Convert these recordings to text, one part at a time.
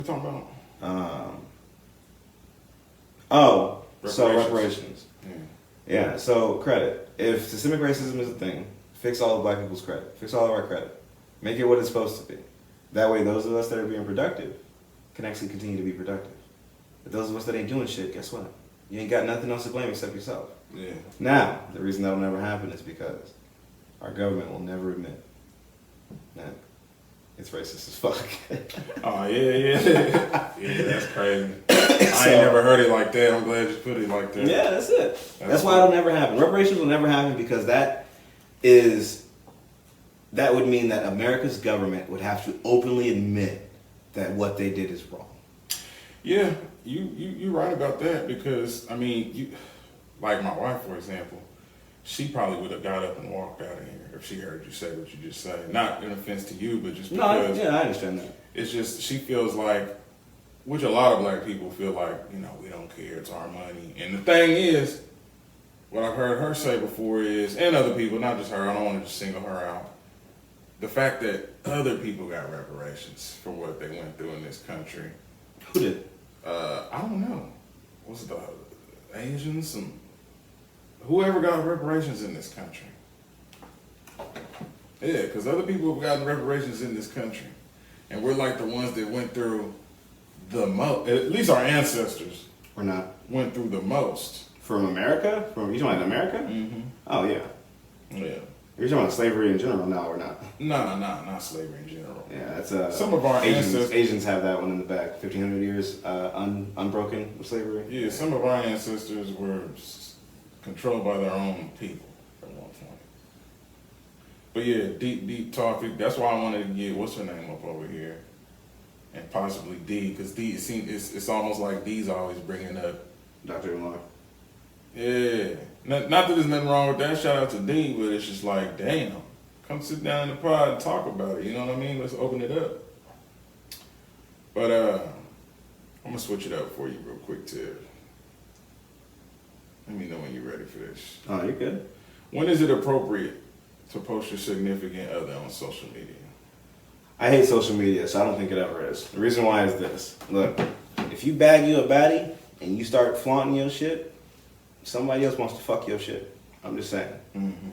What are you talking about? Reparations. Yeah, so credit. If systemic racism is a thing, fix all of black people's credit. Fix all of our credit. Make it what it's supposed to be. That way, those of us that are being productive can actually continue to be productive. But those of us that ain't doing shit, guess what? You ain't got nothing else to blame except yourself. Yeah. Now, the reason that'll never happen is because our government will never admit that it's racist as fuck. Oh, yeah. Yeah, that's crazy. I ain't never heard it like that. I'm glad you put it like that. Yeah, that's it. That's why it'll never happen. Reparations will never happen because that would mean that America's government would have to openly admit that what they did is wrong. Yeah, you're right about that because, I mean, like my wife, for example, she probably would have got up and walked out of here if she heard you say what you just said. Not in offense to you, but just because... No, I understand that. It's just, she feels like, which a lot of black people feel like, we don't care, it's our money. And the thing is, what I've heard her say before is, and other people, not just her, I don't want to just single her out, the fact that other people got reparations for what they went through in this country. Who did? I don't know. Was it the Asians? Whoever got reparations in this country. Yeah, because other people have gotten reparations in this country. And we're like the ones that went through the most. At least our ancestors Or not? went through the most. From America? You talking about America? Mm-hmm. Oh, yeah. Yeah. You're talking about slavery in general? No, we're not. No, not slavery in general. Yeah, that's some of our ancestors. Asians have that one in the back. 1,500 years unbroken with slavery. Yeah, some of our ancestors were controlled by their own people at one point. But yeah, deep topic. That's why I wanted to get what's her name up over here, and possibly D, because D it's almost like D's always bringing up Dr. Umar. Yeah, not that there's nothing wrong with that. Shout out to D, but it's just like, damn, come sit down in the pod and talk about it. You know what I mean? Let's open it up. But I'm gonna switch it up for you real quick, Ted. Let me know when you're ready for this. Oh, you're good. When is it appropriate to post your significant other on social media? I hate social media, so I don't think it ever is. The reason why is this. Look, if you bag you a baddie and you start flaunting your shit, somebody else wants to fuck your shit. I'm just saying. Mm-hmm.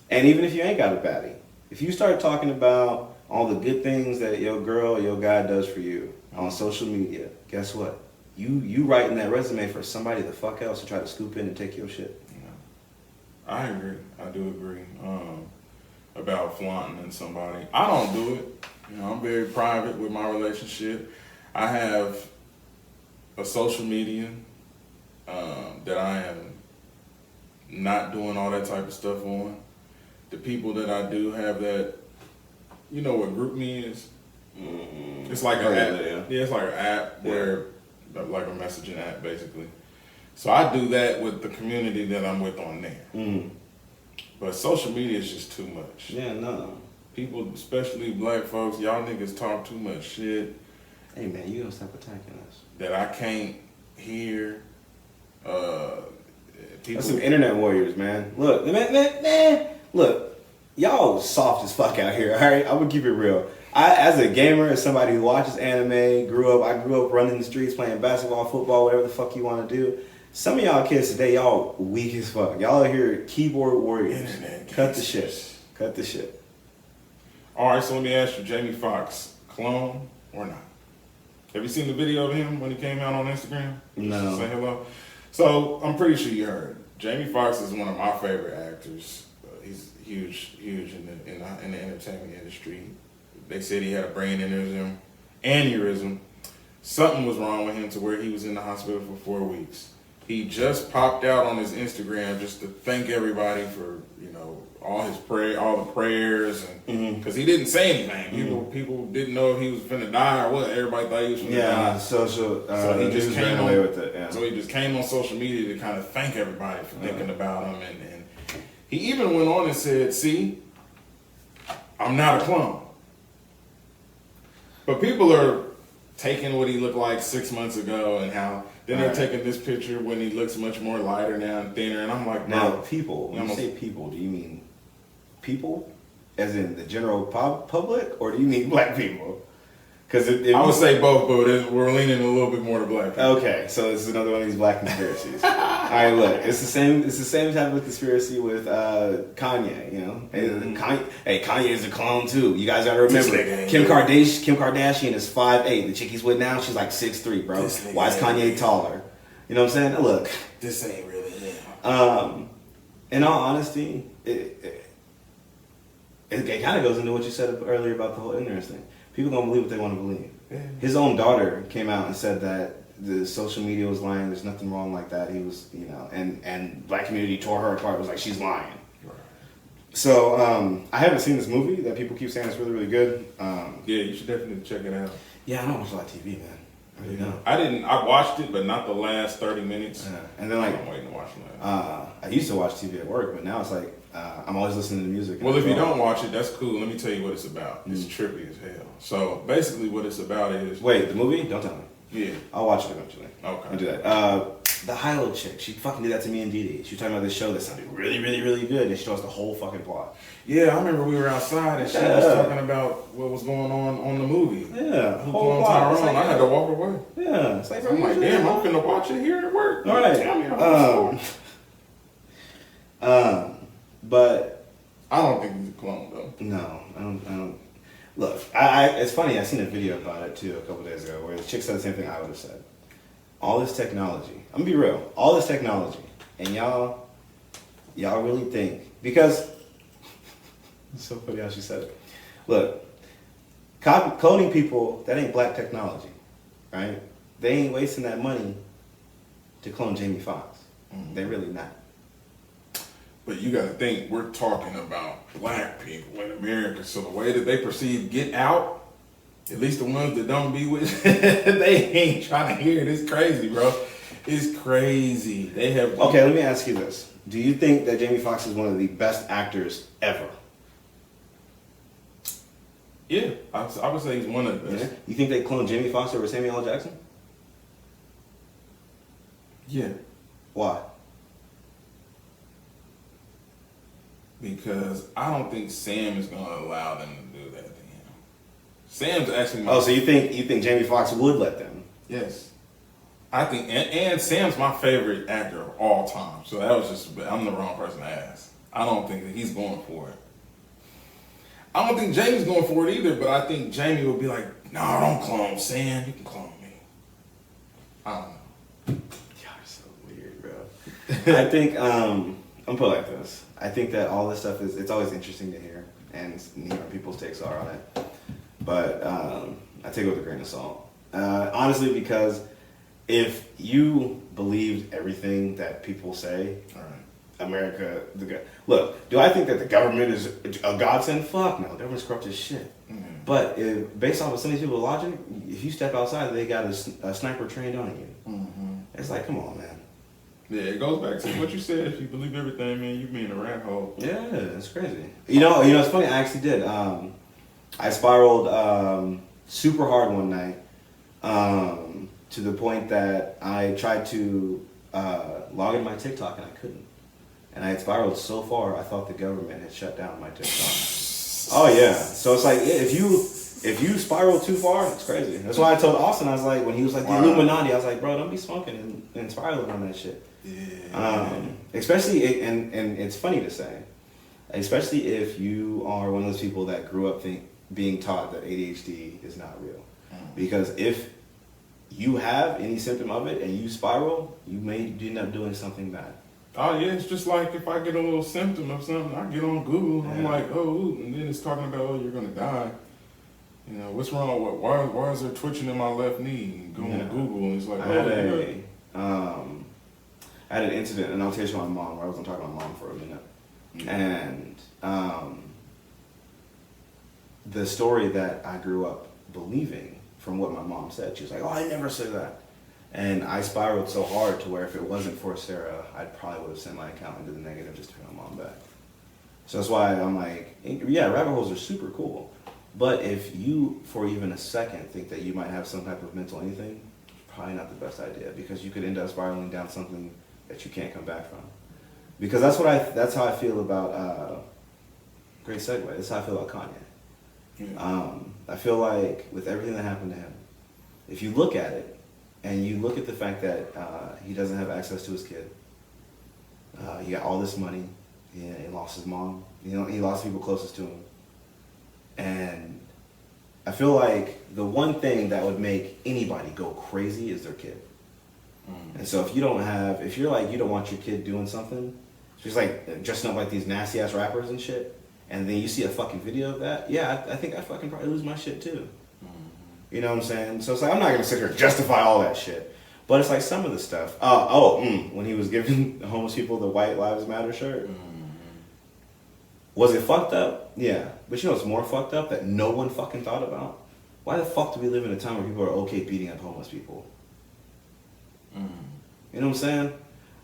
And even if you ain't got a baddie, if you start talking about all the good things that your girl or your guy does for you on social media, guess what? You writing that resume for somebody the fuck else to try to scoop in and take your shit. Yeah. I agree. I do agree about flaunting in somebody. I don't do it. I'm very private with my relationship. I have a social media that I am not doing all that type of stuff on. The people that I do have that, you know what GroupMe is? Mm-hmm. It's like an app. Yeah, it's like an app where, like a messaging app basically. So I do that with the community that I'm with on there. Mm. But social media is just too much. Yeah, no. People, especially black folks, y'all niggas talk too much shit. Hey man, you gonna stop attacking us. That I can't hear. People. That's some internet warriors, man. Look, man, look, y'all soft as fuck out here. All right, I'm gonna keep it real. As a gamer, as somebody who watches anime, I grew up running the streets, playing basketball, football, whatever the fuck you want to do. Some of y'all kids today, y'all weak as fuck. Y'all are here keyboard warriors. Cut the shit. Cut the shit. All right, so let me ask you, Jamie Foxx, clone or not? Have you seen the video of him when he came out on Instagram? No. Say hello. So I'm pretty sure you heard. Jamie Foxx is one of my favorite actors. He's huge in the entertainment industry. They said he had a brain aneurysm. Something was wrong with him to where he was in the hospital for 4 weeks. He just popped out on his Instagram just to thank everybody for all the prayers, and because he didn't say anything. People didn't know if he was finna die or what. Everybody thought he was finna die. So he just came away with it. Yeah. So he just came on social media to kind of thank everybody for thinking about him, and he even went on and said, "See, I'm not a clone." But people are taking what he looked like 6 months ago and how then they're taking this picture when he looks much more lighter now and thinner, and I'm like, now people. When you say people, do you mean people, as in the general public, or do you mean black people? Because I would say both, but we're leaning a little bit more to black people. Okay, so this is another one of these black conspiracies. All right, look, it's the same type of conspiracy with Kanye. You know, Kanye is a clone too. You guys gotta remember, Kim Kardashian is 5'8". The chick he's with now, she's like 6'3", bro. Why is Kanye taller? You know what I'm saying? Look, this ain't really him. In all honesty, it kind of goes into what you said earlier about the whole ignorance thing. People gonna believe what they want to believe. Yeah. His own daughter came out and said that the social media was lying. There's nothing wrong like that. He was, you know, and black community tore her apart. It was like she's lying. Right. So I haven't seen this movie that people keep saying it's really, really good. Yeah, you should definitely check it out. Yeah, I don't watch a lot of TV, man. I really don't. I didn't. I watched it, but not the last 30 minutes. Yeah. And then like I'm waiting to watch it. I used to watch TV at work, but now it's like I'm always listening to music. Well, if you don't watch it, that's cool. Let me tell you what it's about. It's trippy as hell. So basically, what it's about is wait, the movie? Don't tell me. Yeah, I'll watch it eventually. Okay, I'll do that. The Hilo chick, she fucking did that to me and Didi. She was talking about this show that sounded really, really, really good, and she told us the whole fucking plot. Yeah, I remember we were outside and she was talking about what was going on the movie. Yeah, who cloned Tyrone? I had to walk away. Yeah, it's like, I'm like, damn, I'm finna watch it here at work. All right. Tell me but I don't think he's a clone though. No, I don't. Look, it's funny. I seen a video about it too a couple days ago where the chick said the same thing I would have said. All this technology. I'm gonna be real. All this technology, and y'all really think because it's so funny how she said it. Look, cloning people that ain't black technology, right? They ain't wasting that money to clone Jamie Foxx. Mm-hmm. They're really not. But you got to think, we're talking about black people in America. So the way that they perceive Get Out, at least the ones that don't be with, they ain't trying to hear it. It's crazy, bro. It's crazy. They have. Okay, let me ask you this: do you think that Jamie Foxx is one of the best actors ever? Yeah, I would say he's one of the best. Yeah. You think they cloned Jamie Foxx over Samuel L. Jackson? Yeah. Why? Because I don't think Sam is going to allow them to do that to him. Sam's actually. So you think Jamie Foxx would let them? Yes. I think, and Sam's my favorite actor of all time. So that was just, I'm the wrong person to ask. I don't think that he's going for it. I don't think Jamie's going for it either, but I think Jamie will be like, no, don't clone Sam. You can clone me. I don't know. Y'all are so weird, bro. I think, I'm gonna put it like this. I think that all this stuff it's always interesting to hear, and you know, people's takes are on it. But I take it with a grain of salt. Honestly, because if you believed everything that people say, all right. America, look, do I think that the government is a godsend? Fuck no, the government's corrupt as shit. Mm-hmm. But based off of some of these people's logic, if you step outside, they got a sniper trained on you. Mm-hmm. It's like, come on, man. Yeah, it goes back to what you said. If you believe everything, man, you be in a rat hole. Yeah, it's crazy. You know, it's funny. I actually did. I spiraled super hard one night to the point that I tried to log in my TikTok and I couldn't. And I had spiraled so far, I thought the government had shut down my TikTok. Oh yeah. So it's like if you spiral too far, it's crazy. That's why I told Austin, I was like, when he was like the Illuminati, I was like, bro, don't be smoking and spiraling on that shit. Yeah. Especially, and it's funny to say, especially if you are one of those people that grew up being taught that ADHD is not real. Because if you have any symptom of it and you spiral, you may end up doing something bad. Oh yeah, it's just like if I get a little symptom of something, I get on Google, I'm like, oh, and then it's talking about, oh, you're gonna die. You know, what's wrong with why is there twitching in my left knee? Go on Google and it's like, I had an incident, an altercation with my mom where I wasn't talking to my mom for a minute. Mm-hmm. And the story that I grew up believing from what my mom said, she was like, oh, I never said that. And I spiraled so hard to where if it wasn't for Sarah, I probably would have sent my account into the negative just to pay my mom back. So that's why I'm like, yeah, rabbit holes are super cool. But if you, for even a second, think that you might have some type of mental anything, probably not the best idea because you could end up spiraling down something that you can't come back from. Because that's how I feel about, great segue, that's how I feel about Kanye. Yeah. I feel like with everything that happened to him, if you look at it, and you look at the fact that he doesn't have access to his kid, he got all this money, he lost his mom, he lost people closest to him, and I feel like the one thing that would make anybody go crazy is their kid. And so if you're like, you don't want your kid doing something, just like dressing up like these nasty ass rappers and shit, and then you see a fucking video of that, yeah, I think I fucking probably lose my shit too. You know what I'm saying? So it's like, I'm not going to sit here and justify all that shit. But it's like some of the stuff. When he was giving the homeless people the White Lives Matter shirt. Was it fucked up? Yeah. But you know what's more fucked up that no one fucking thought about? Why the fuck do we live in a time where people are okay beating up homeless people? You know what I'm saying?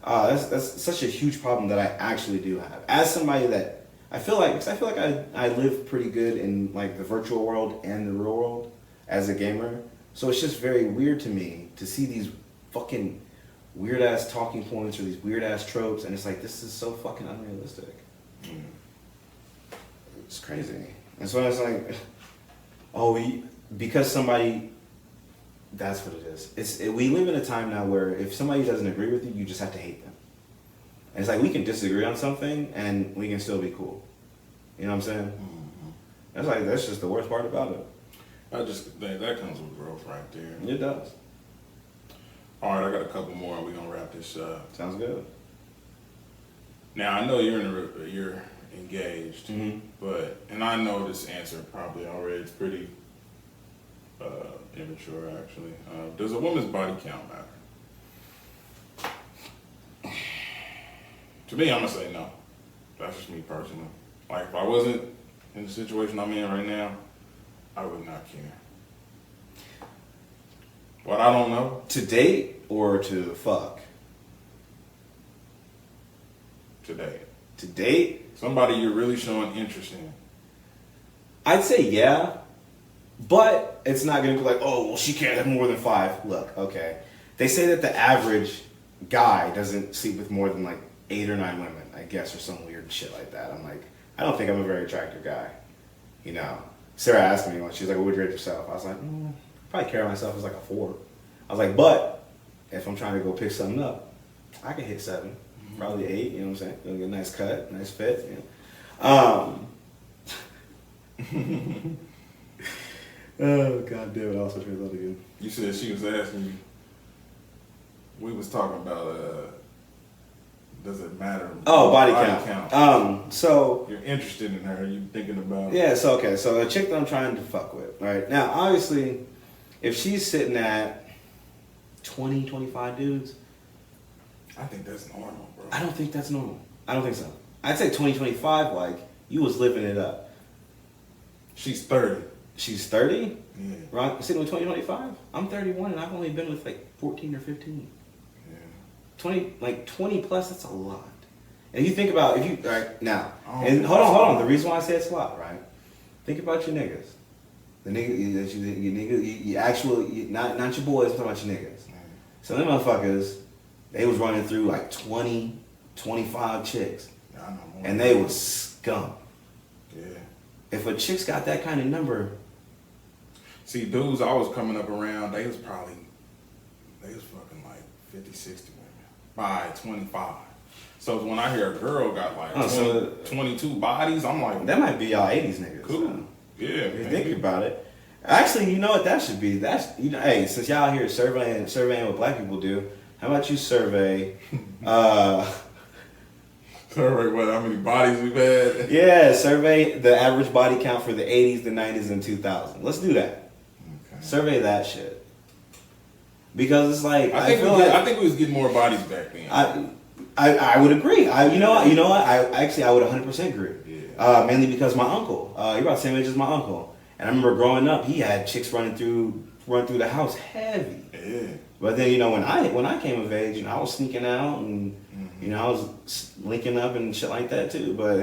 That's such a huge problem that I actually do have. As somebody that, I feel like I live pretty good in like the virtual world and the real world as a gamer. So it's just very weird to me to see these fucking weird ass talking points or these weird ass tropes, and it's like, this is so fucking unrealistic. It's crazy. And so it's like, because somebody, that's what it is. We live in a time now where if somebody doesn't agree with you, you just have to hate them. And it's like, we can disagree on something and we can still be cool. You know what I'm saying? That's just the worst part about it. That comes with growth right there. It does. All right, I got a couple more, and we're gonna wrap this up. Sounds good. Now I know you're engaged, and I know this answer probably already. It's pretty immature, actually. Does a woman's body count matter? To me, I'm gonna say no. That's just me personally. Like, if I wasn't in the situation I'm in right now, I would not care. What I don't know. To date or to fuck? To date. To date? Somebody you're really showing interest in. I'd say yeah, but it's not going to be like, oh, well, she can't have more than 5. Look, okay. They say that the average guy doesn't sleep with more than like 8 or 9 women, I guess, or some weird shit like that. I'm like, I don't think I'm a very attractive guy. You know, Sarah asked me, she's like, what would you rate yourself? I was like, probably carry myself as like a 4. I was like, but if I'm trying to go pick something up, I can hit 7, probably 8. You know what I'm saying? Gonna get a nice cut, nice fit. You know? Oh god damn it! I also tried that again. You said she was asking you. We was talking about does it matter? Oh, body count. So you're interested in her. You thinking about? Yeah. So okay. So a chick that I'm trying to fuck with. Right now, obviously, if she's sitting at 20, 25 dudes, I think that's normal, bro. I don't think that's normal. I don't think so. I'd say 20, 25, like, you was living it up. She's 30. She's 30? Yeah. Right? Sitting with 20, 25? I'm 31 and I've only been with like 14 or 15. Yeah. 20 plus, that's a lot. And you think about, right, now, and hold on. The reason why I say it's a lot, right? Think about your niggas. The nigga, you actually, not your boys, I'm talking about your niggas. So them motherfuckers, they was running through like 20, 25 chicks. Yeah, I know more. And they was scum. Yeah. If a chick's got that kind of number. See, dudes I was coming up around, they was fucking like 50, 60 women by 25. So when I hear a girl got like 22 bodies, I'm like, that might be y'all 80s niggas. Cool. So. Yeah. If you think about it. Actually, you know what that should be? Hey, since y'all here surveying what black people do, how about you survey survey what, how many bodies we've had? Yeah, survey the average body count for the 80s, the 90s, and 2000. Let's do that. Okay. Survey that shit. Because it's like I think we was getting more bodies back then. I would agree. You know what? I would 100% agree. Yeah. Mainly because my uncle, you're about the same age as my uncle. And I remember growing up, he had chicks run through the house heavy. Yeah. But then, when I came of age, I was sneaking out and, I was linking up and shit like that too. But,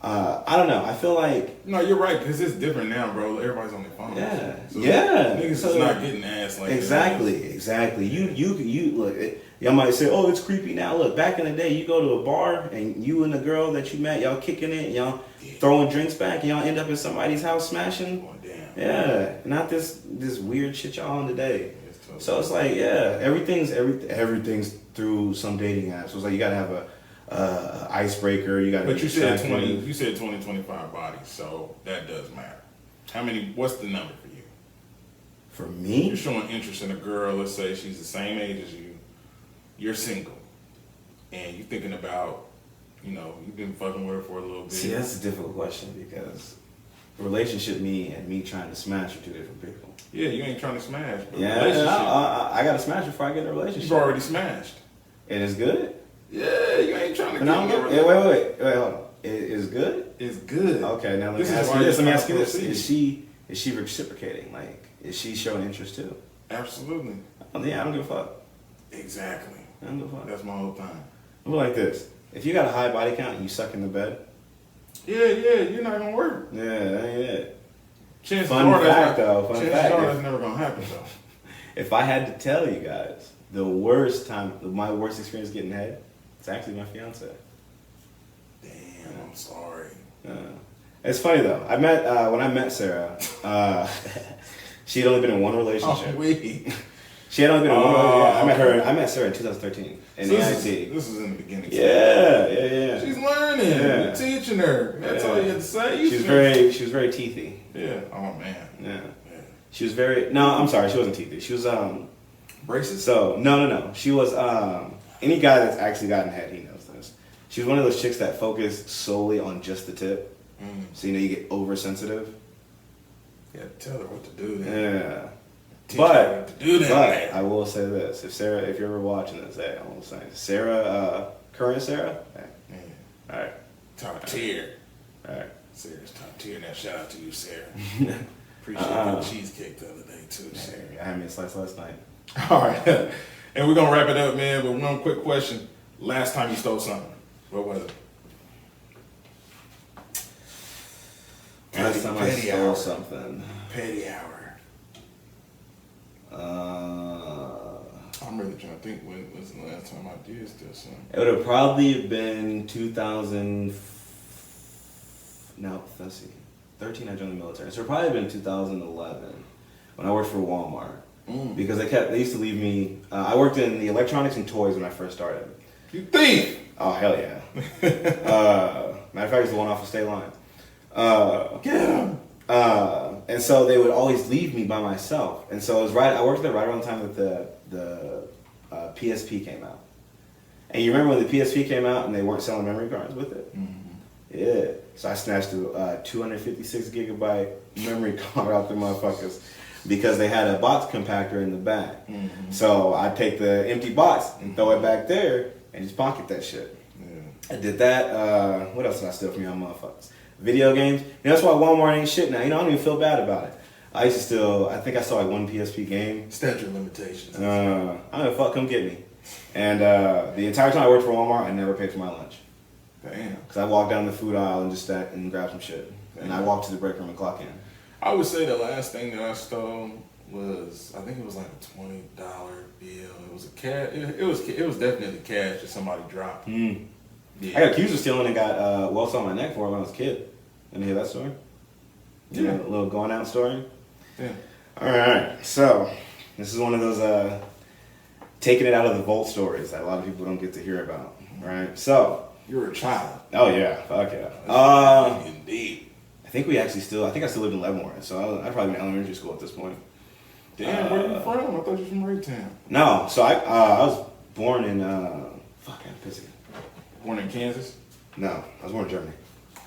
I don't know. I feel like... No, you're right, because it's different now, bro. Everybody's on their phone. Yeah. So yeah. Niggas is not getting ass like exactly, that. Exactly. You look, y'all might say, oh, it's creepy now. Look, back in the day, you go to a bar and you and the girl that you met, y'all kicking it, y'all throwing drinks back, and y'all end up in somebody's house smashing. Oh, damn. Yeah, not this weird shit y'all on today. Totally So it's like, yeah, everything's through some dating app. So it's like you gotta have a icebreaker. You gotta. But you said 20. You. You said 25 bodies, so that does matter. How many? What's the number for you? For me, You're showing interest in a girl. Let's say she's the same age as you. You're single, and you're thinking about, you've been fucking with her for a little bit. see, that's a difficult question because relationship me and me trying to smash are two different people. Yeah, you ain't trying to smash. But I gotta smash before I get in a relationship. You've already smashed. It is good. Yeah, you ain't trying to. Wait, hold on. It is good. It's good. Okay, now let me ask you this: Is she reciprocating? Like, is she showing interest too? Absolutely. Yeah, I don't give a fuck. Exactly. I don't give a fuck. That's my whole time. I'm like this: if you got a high body count and you suck in the bed, yeah, you're not gonna work. Yeah, that ain't it. Fun fact, that's never gonna happen though. If I had to tell you guys, my worst experience getting head, it's actually my fiance. Damn, I'm sorry. It's funny though. When I met Sarah, she had only been in one relationship. Oh, wait. She had only been in one relationship. I met Sarah in 2013 in the IT. This is in the beginning. Yeah. She's learning. Yeah. You're teaching her. That's all you have to say. She was very teethy. Yeah. Oh man. Yeah. She was very. No, I'm sorry. She wasn't teethy. She was braces. So no. She was any guy that's actually gotten head, he knows this. She was one of those chicks that focused solely on just the tip. So you get oversensitive. Yeah, tell her what to do then. Yeah. Teach her what to do then. But I will say this: if you're ever watching this, I will say Sarah, current Sarah, hey. All right, top tier. All right, Sarah's top tier. Now shout out to you, Sarah. Appreciate your cheesecake the other day too, Sarah. I had me a slice last night. All right, and we're gonna wrap it up, man. But one quick question: last time you stole something, what was it? Last time I stole something. Petty hour. I'm really trying to think when was the last time I did steal something. It would have probably been 2000. No, let's see. 13 I joined the military. So it probably been 2011 when I worked for Walmart. Because they used to leave me. I worked in the electronics and toys when I first started. You thief! Oh hell yeah! Matter of fact, it's the one off of State Line. Get him! And so they would always leave me by myself. And so it was I worked there right around the time that the PSP came out. And you remember when the PSP came out and they weren't selling memory cards with it? Yeah. So I snatched a 256 gigabyte memory card out the motherfuckers because they had a box compactor in the back. So I'd take the empty box and throw it back there and just pocket that shit. I did that. What else did I steal from y'all motherfuckers? Video games. That's why Walmart ain't shit now. I don't even feel bad about it. I used to steal, I think I stole like one PSP game. Statute of limitations. I don't know, fuck, come get me. And the entire time I worked for Walmart, I never paid for my lunch. Damn. Because I walked down the food aisle and just sat and grabbed some shit. Damn. And I walked to the break room and clock in. I would say the last thing that I stole was, I think it was like a $20 bill. It was a cash. It was definitely cash that somebody dropped. Yeah. I got accused of stealing and got welts on my neck for it when I was a kid. Any hear that story? Yeah. A little going out story? Yeah. All right. So, this is one of those taking it out of the vault stories that a lot of people don't get to hear about. Right? So. You were a child. Oh, yeah. Fuck yeah. Indeed. I think I still lived in Leavenworth. So I'd probably been in elementary school at this point. Damn, where you from? I thought you were from Raytown. No. So I was born in, I'm busy. Born in Kansas? No, I was born in Germany.